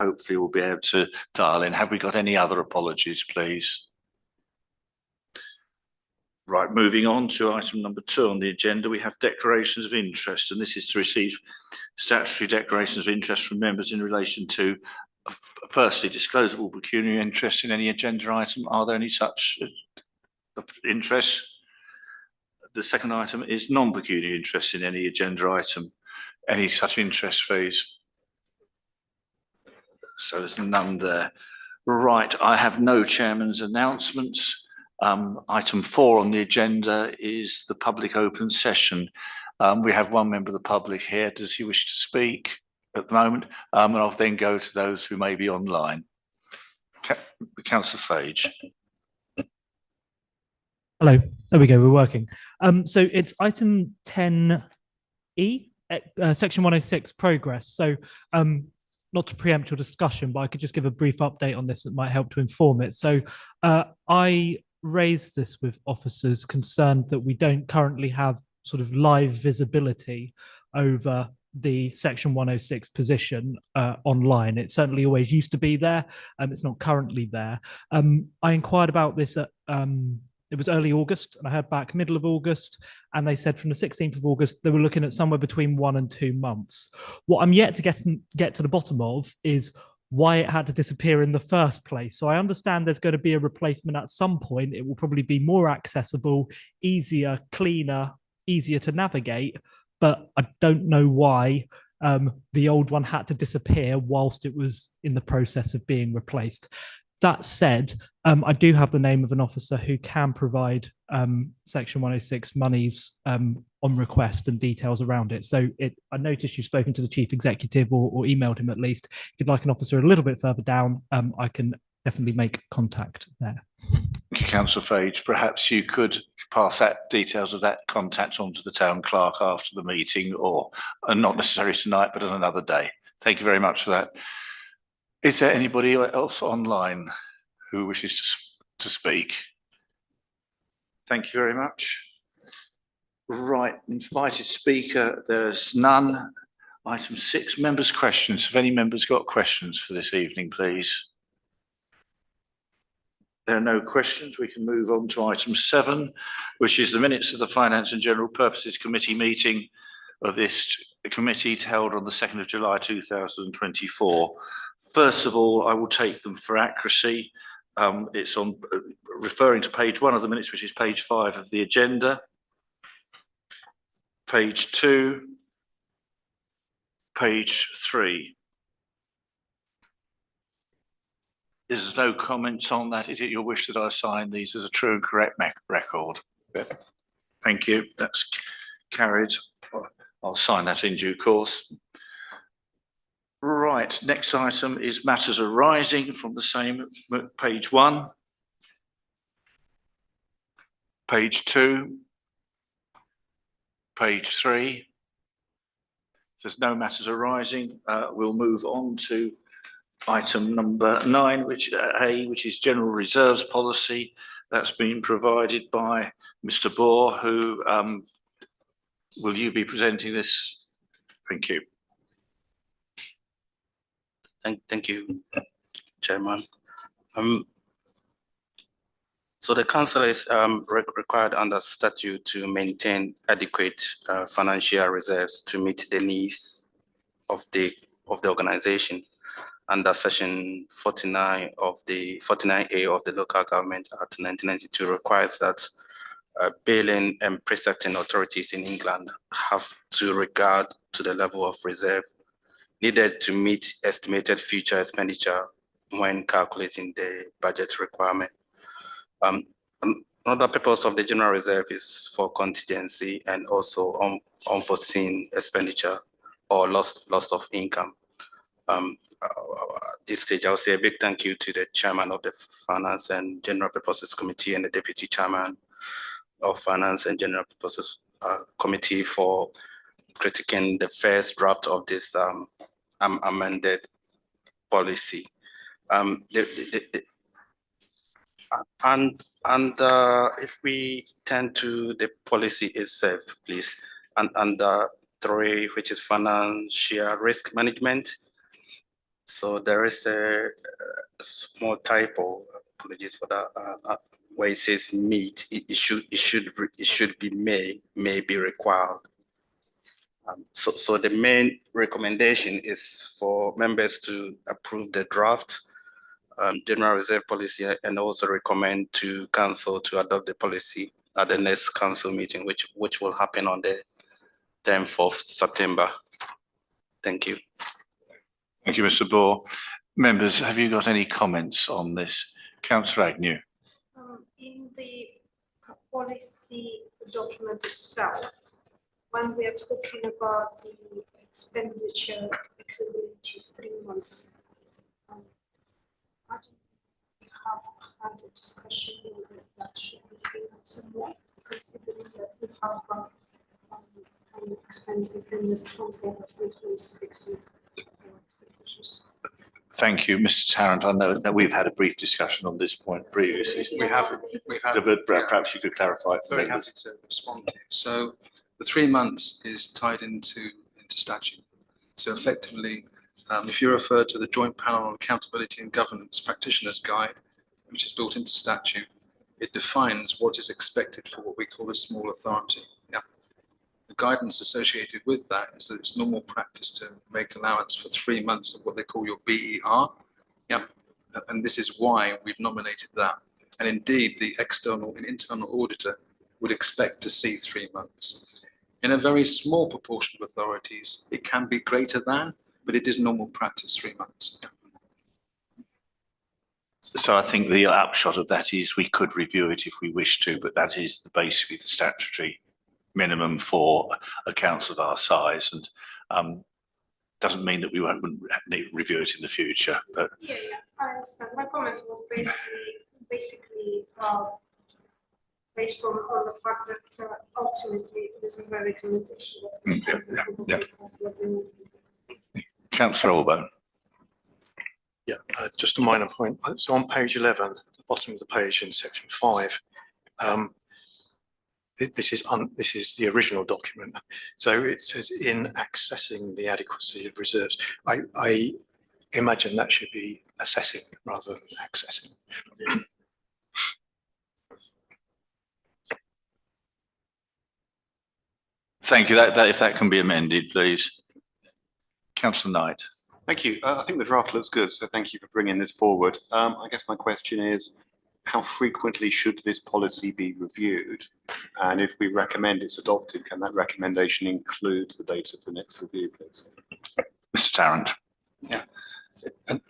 hopefully we'll be able to dial in. Have we got any other apologies, please? Right, moving on to item number 2 on the agenda, we have declarations of interest, and this is to receive statutory declarations of interest from members in relation to, firstly, disclosable pecuniary interest in any agenda item. Are there any such interests? The second item is non-pecuniary interest in any agenda item. Any such interest, please? So there's none there. Right, I have no chairman's announcements. Item 4 on the agenda is the public open session. We have one member of the public here. Does he wish to speak at the moment? And I'll then go to those who may be online. Councillor Fage. Hello, there we go, we're working. So it's item 10E, section 106, progress. So not to preempt your discussion, but I could just give a brief update on this that might help to inform it. So I raised this with officers concerned that we don't currently have sort of live visibility over the section 106 position online. It certainly always used to be there, it's not currently there. I inquired about this at it was early August, and I heard back middle of August, and they said from the 16th of August, they were looking at somewhere between 1 and 2 months. What I'm yet to get to the bottom of is why it had to disappear in the first place. So I understand there's going to be a replacement at some point. It will probably be more accessible, easier, cleaner, easier to navigate, but I don't know why the old one had to disappear whilst it was in the process of being replaced. That said, I do have the name of an officer who can provide Section 106 monies on request and details around it. So I noticed you've spoken to the Chief Executive or emailed him at least. If you'd like an officer a little bit further down, I can definitely make contact there. Thank you, Councillor Fage. Perhaps you could pass that details of that contact on to the Town Clerk after the meeting, or not necessarily tonight, but on another day. Thank you very much for that. Is there anybody else online who wishes to speak? Thank you very much. Right, invited speaker, there's none. Item 6, members' questions. Have any members got questions for this evening, please? There are no questions. We can move on to item 7, which is the minutes of the Finance and General Purposes Committee meeting of this committee held on the 2nd of July 2024. First of all, I will take them for accuracy. It's on referring to page 1 of the minutes, which is page 5 of the agenda, page 2, page 3. There's no comments on that. Is it your wish that I sign these as a true and correct record? Thank you. That's carried. I'll sign that in due course. Right, next item is matters arising from the same page 1, page 2, page 3. If there's no matters arising, we'll move on to item number 9, which is General Reserves Policy. That's been provided by Mr. Bohr, who will you be presenting this? Thank you. Thank you, Chairman. So the Council is required under statute to maintain adequate financial reserves to meet the needs of the organization. Under Section 49 of the 49A of the Local Government Act 1992 requires that bailing and precepting authorities in England have to regard to the level of reserve needed to meet estimated future expenditure when calculating the budget requirement. Another purpose of the General Reserve is for contingency and also unforeseen expenditure or loss of income. At this stage, I'll say a big thank you to the Chairman of the Finance and General Purposes Committee and the Deputy Chairman of Finance and General Purposes Committee for critiquing the first draft of this amended policy. If we turn to the policy itself, please, and under 3, which is financial risk management. So there is a small typo, apologies for that, where it says meet, it should be may be required. So the main recommendation is for members to approve the draft general reserve policy and also recommend to council to adopt the policy at the next council meeting, which will happen on the 10th of September. Thank you. Thank you, Mr. Bohr. Members, have you got any comments on this? Councillor Agnew. In the policy document itself, when we are talking about the expenditure equivalent to 3 months, I don't think we have had a discussion whether that should be 3 months or more, considering that we have expenses in this council that sometimes exceed our expectations. Thank you, Mr. Tarrant. I know that we've had a brief discussion on this point previously. We have. But perhaps you could clarify it for Very members. happy to respond to. So the 3 months is tied into statute. So effectively, if you refer to the Joint Panel on Accountability and Governance Practitioners Guide, which is built into statute, it defines what is expected for what we call a small authority. Yeah. The guidance associated with that is that it's normal practice to make allowance for 3 months of what they call your BER. Yeah. And this is why we've nominated that. And indeed, the external and internal auditor would expect to see 3 months. In a very small proportion of authorities, it can be greater than, but it is normal practice 3 months. Yeah. So I think the upshot of that is we could review it if we wish to, but that is basically the statutory minimum for a council of our size, and doesn't mean that we wouldn't review it in the future. But yeah, I understand. My comment was basically based on the fact that ultimately this is a recommendation. Councillor Allbone. Yeah, just a minor point. So on page 11, at the bottom of the page in section 5, this is the original document. So it says in accessing the adequacy of reserves. I imagine that should be assessing rather than accessing. Thank you. That if that can be amended, please. Councillor Knight. Thank you. I think the draft looks good, so thank you for bringing this forward. I guess my question is, how frequently should this policy be reviewed? And if we recommend it's adopted, can that recommendation include the date of the next review, please? Mr. Tarrant. Yeah. And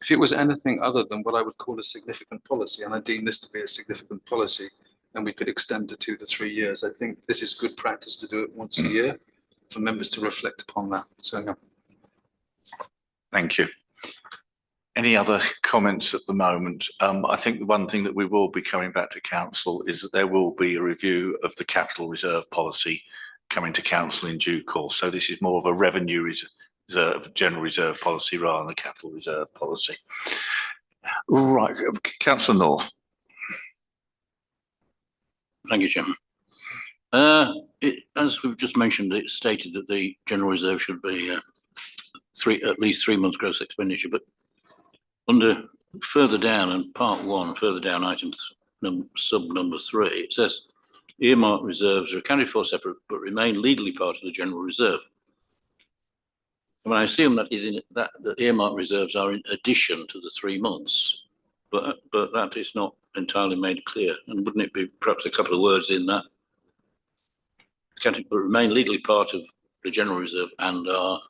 if it was anything other than what I would call a significant policy, and I deem this to be a significant policy, then we could extend it to 2 to 3 years. I think this is good practice to do it once a year for members to reflect upon that. So, yeah. Thank you. Any other comments at the moment? I think the one thing that we will be coming back to council is that there will be a review of the capital reserve policy coming to council in due course. So this is more of a revenue reserve, general reserve policy rather than a capital reserve policy. Right, Councillor North. Thank you, Chairman. As we've just mentioned, it's stated that the general reserve should be at least 3 months gross expenditure, but under further down in part 1, further down item sub number 3, it says earmarked reserves are accounted for separate but remain legally part of the general reserve. And I assume that is in that the earmarked reserves are in addition to the 3 months, but that is not entirely made clear. And wouldn't it be perhaps a couple of words in that? Accounted but remain legally part of the general reserve and are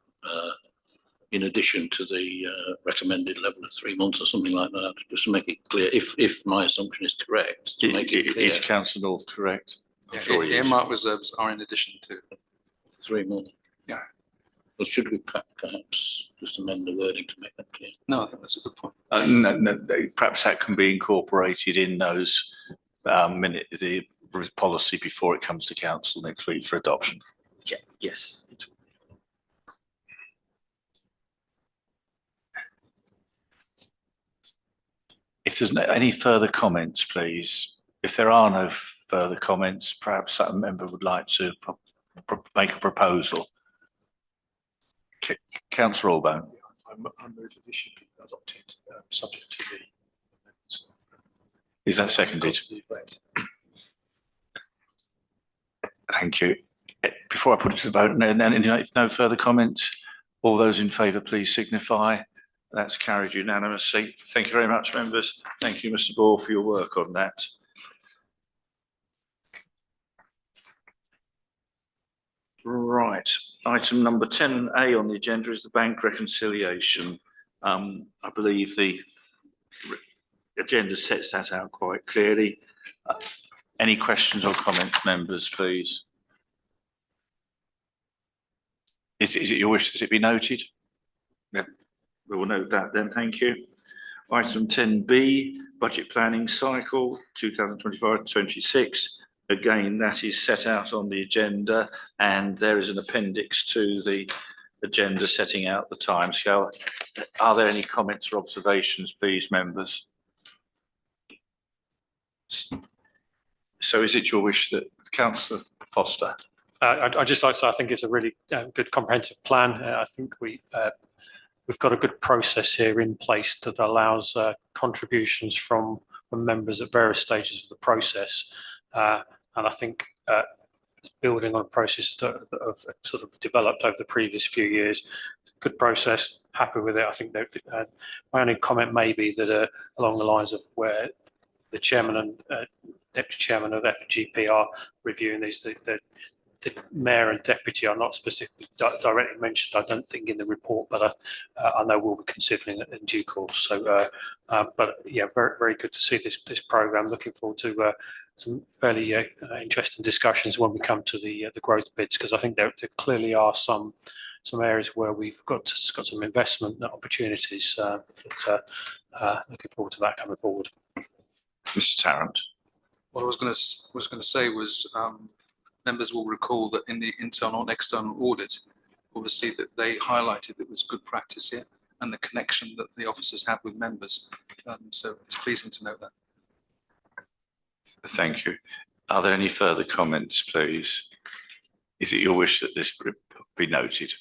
in addition to the recommended level of 3 months or something like that, just to make it clear, if my assumption is correct, to make it clear. Is Councillor North correct? Yeah, earmarked reserves are in addition to 3 months. Yeah. Well, should we perhaps just amend the wording to make that clear? No, I think that's a good point. No, perhaps that can be incorporated in those the policy before it comes to council next week for adoption. Yeah, yes. If there's any further comments, please. If there are no further comments, perhaps that member would like to make a proposal. Councillor Allbone. I move that this should be adopted, subject to the amendments. Is that seconded? Thank you. Before I put it to the vote, no further comments. All those in favour, please signify. That's carried unanimously. Thank you very much, members. Thank you, Mr. Ball, for your work on that. Right, item number 10A on the agenda is the bank reconciliation. I believe the agenda sets that out quite clearly. Any questions or comments, members, please? Is it your wish that it be noted? Yeah, we will note that then, thank you. Item 10B, budget planning cycle 2025-26. Again, that is set out on the agenda and there is an appendix to the agenda setting out the timescale. Are there any comments or observations, please, members? So is it your wish that Councillor Foster? I'd just like to say I think it's a really good comprehensive plan. I think we've got a good process here in place that allows contributions from members at various stages of the process. And I think building on a process that have sort of developed over the previous few years, good process, happy with it. I think that my only comment may be that along the lines of where the chairman and deputy chairman of F&GP are reviewing these, the mayor and deputy are not specifically directly mentioned, I don't think, in the report, but I know we'll be considering it in due course. So, but yeah, very, very good to see this programme. Looking forward to some fairly interesting discussions when we come to the growth bids, because I think there clearly are some areas where we've got some investment opportunities. Looking forward to that coming forward. Mr. Tarrant. What I was going to say was members will recall that in the internal and external audit, obviously that they highlighted that it was good practice here and the connection that the officers have with members. So it's pleasing to know that. Thank you. Are there any further comments, please? Is it your wish that this be noted?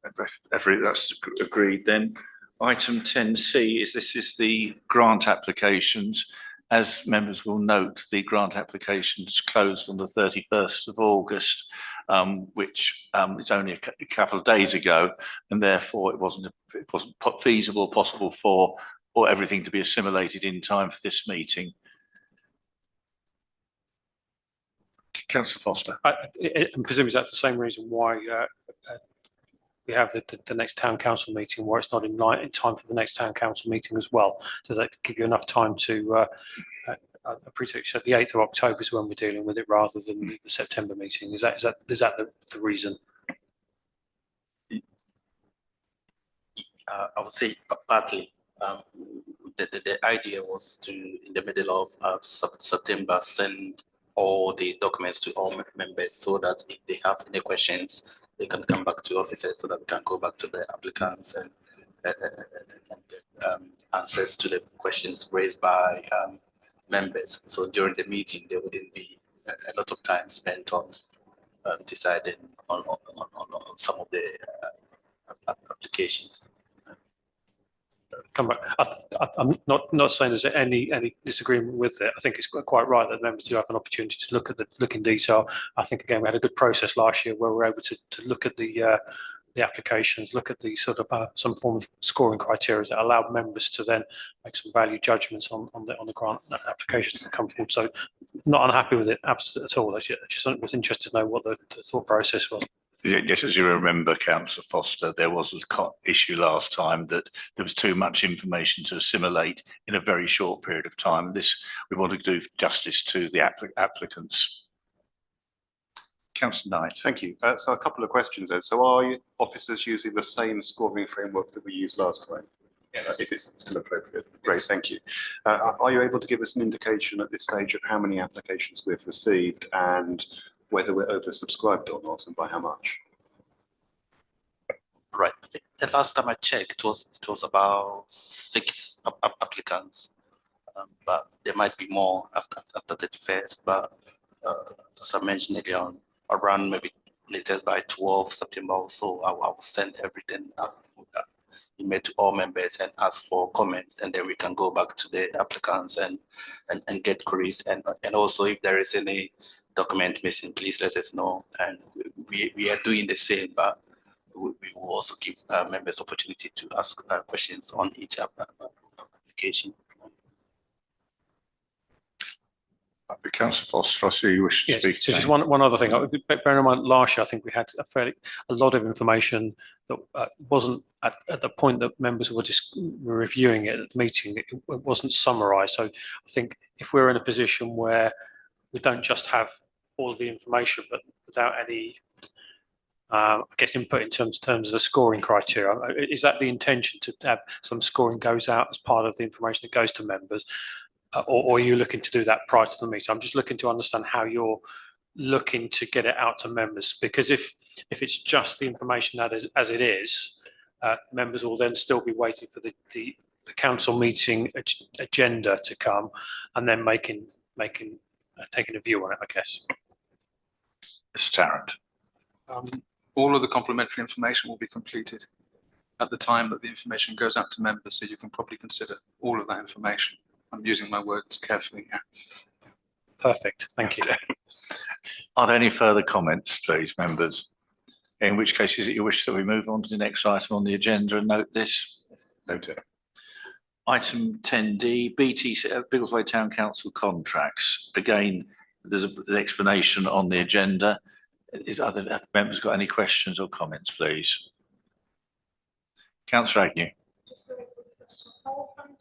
That's agreed then. Item 10C is the grant applications. As members will note, the grant applications closed on the 31st of August, which is only a couple of days ago, and therefore it wasn't feasible or possible for everything to be assimilated in time for this meeting. Councillor Foster. And presumably that's the same reason why we have the next town council meeting, where it's not in time for the next town council meeting as well. Does that give you enough time to? I appreciate you said the 8th of October is when we're dealing with it, rather than the September meeting. Is that the reason? I would say partly. The idea was to, in the middle of September, send all the documents to all members so that if they have any questions, they can come back to officers so that we can go back to the applicants and get answers to the questions raised by members. So during the meeting, there wouldn't be a lot of time spent on deciding on some of the applications. Come back. I'm not saying there's any disagreement with it. I think it's quite right that members do have an opportunity to look in detail. I think again we had a good process last year where we were able to look at the applications, look at the sort of some form of scoring criteria that allowed members to then make some value judgments on the grant applications that come forward. So not unhappy with it absolutely at all. I just was interested to know what the thought process was. Yes, as you remember, Councillor Foster, there was an issue last time that there was too much information to assimilate in a very short period of time. We want to do justice to the applicants. Councillor Knight. Thank you. So a couple of questions there. So are officers using the same scoring framework that we used last time? Yes. If it's still appropriate. Great, thank you. Are you able to give us an indication at this stage of how many applications we've received and whether we're oversubscribed or not, and by how much? Right. The last time I checked, it was about 6 applicants, but there might be more after the first. But as I mentioned earlier on, around maybe latest by 12 September or so. I will send everything email to all members and ask for comments, and then we can go back to the applicants and get queries. And also, if there is any document missing, please let us know. And we are doing the same, but we will also give members opportunity to ask questions on each application. Councillor Foster, I see you wish to Yes, speak. so just one other thing. Bear in mind, last year I think we had a lot of information that wasn't at the point that members were reviewing it at the meeting. It wasn't summarised. So I think if we're in a position where we don't just have all of the information, but without any, I guess, input in terms of the scoring criteria, is that the intention to have some scoring goes out as part of the information that goes to members? Or are you looking to do that prior to the meeting? I'm just looking to understand how you're looking to get it out to members, because if it's just the information that is as it is, members will then still be waiting for the council meeting agenda to come, and then taking a view on it, I guess. Mr. Tarrant. All of the complementary information will be completed at the time that the information goes out to members, so you can probably consider all of that information. I'm using my words carefully here. Perfect, thank you. Are there any further comments, please, members? In which case, is it your wish that we move on to the next item on the agenda and note this? Noted. Item 10D, BT Biggleswade Town Council contracts. Again, there's an explanation on the agenda. Have the members got any questions or comments, please? Councillor Agnew. Just a very quick question. How often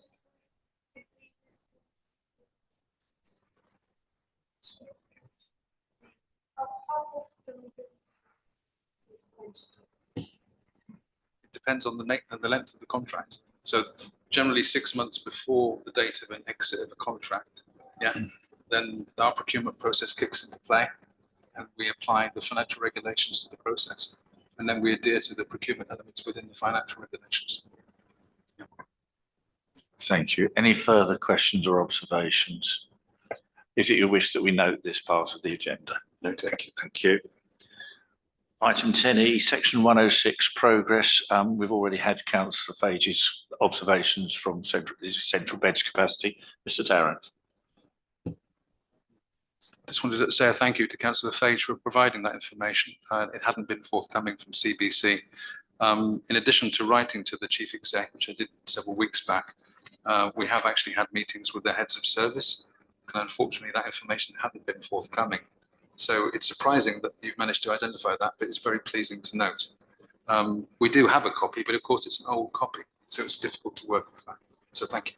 It depends on the length of the contract. So generally 6 months before the date of an exit of a contract, then our procurement process kicks into play, and we apply the financial regulations to the process, and then we adhere to the procurement elements within the financial regulations. Thank you. Any further questions or observations? Is it your wish that we note this part of the agenda? No, thank you. Thank you. Item 10E, section 106, progress. We've already had Councillor Fage's observations from central beds capacity. Mr. Tarrant. Just wanted to say a thank you to Councillor Fage for providing that information. It hadn't been forthcoming from CBC. In addition to writing to the Chief Exec, which I did several weeks back, we have actually had meetings with the heads of service, and unfortunately that information hadn't been forthcoming. So it's surprising that you've managed to identify that, but it's very pleasing to note. We do have a copy, but of course it's an old copy, so it's difficult to work with that. So thank you.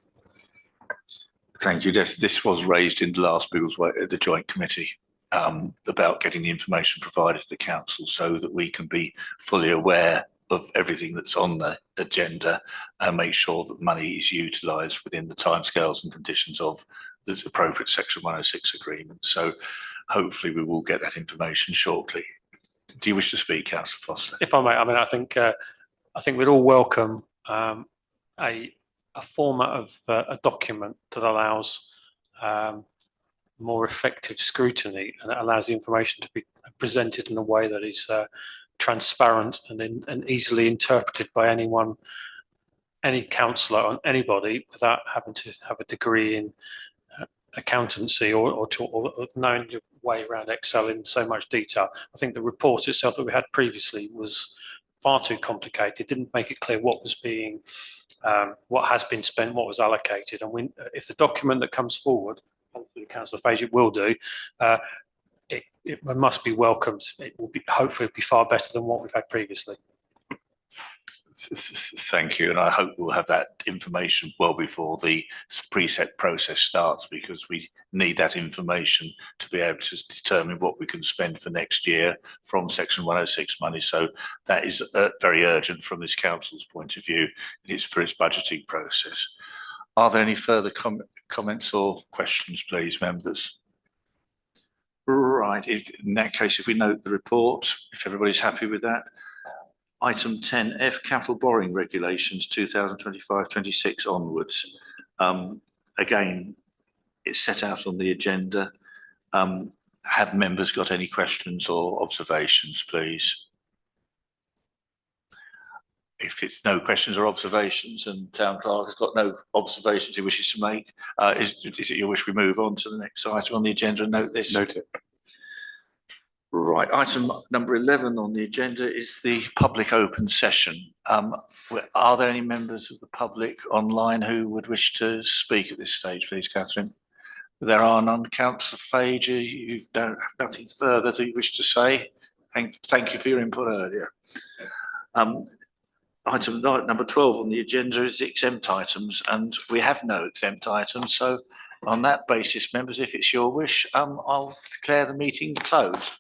Thank you. This was raised in the last Biggleswade, the joint committee, about getting the information provided to the council so that we can be fully aware of everything that's on the agenda and make sure that money is utilised within the timescales and conditions of the appropriate section 106 agreement. So hopefully we will get that information shortly. Do you wish to speak, Councillor Foster? If I may, I mean, I think we'd all welcome a format of a document that allows more effective scrutiny, and it allows the information to be presented in a way that is transparent and easily interpreted by anyone, any councillor or anybody, without having to have a degree in accountancy or knowing your way around Excel in so much detail. I think the report itself that we had previously was far too complicated, didn't make it clear what was being, what has been spent, what was allocated. And if the document that comes forward, hopefully Councillor Page it will do, it must be welcomed. It will be hopefully be far better than what we've had previously. Thank you, and I hope we'll have that information well before the preset process starts, because we need that information to be able to determine what we can spend for next year from section 106 money. So that is very urgent from this council's point of view. It's for its budgeting process. Are there any further comments or questions, please, members? Right, in that case, if we note the report, if everybody's happy with that. Item 10F, capital borrowing regulations 2025-26 onwards. Again, it's set out on the agenda. Have members got any questions or observations, please? If it's no questions or observations and town clerk has got no observations he wishes to make, is it your wish we move on to the next item on the agenda and note this? Note it. Right, item number 11 on the agenda is the public open session. Are there any members of the public online who would wish to speak at this stage, please, Catherine? There are none. Councillor Fage, you don't have nothing further that you wish to say. Thank you for your input earlier. Item number 12 on the agenda is the exempt items, and we have no exempt items. So on that basis, members, if it's your wish, I'll declare the meeting closed.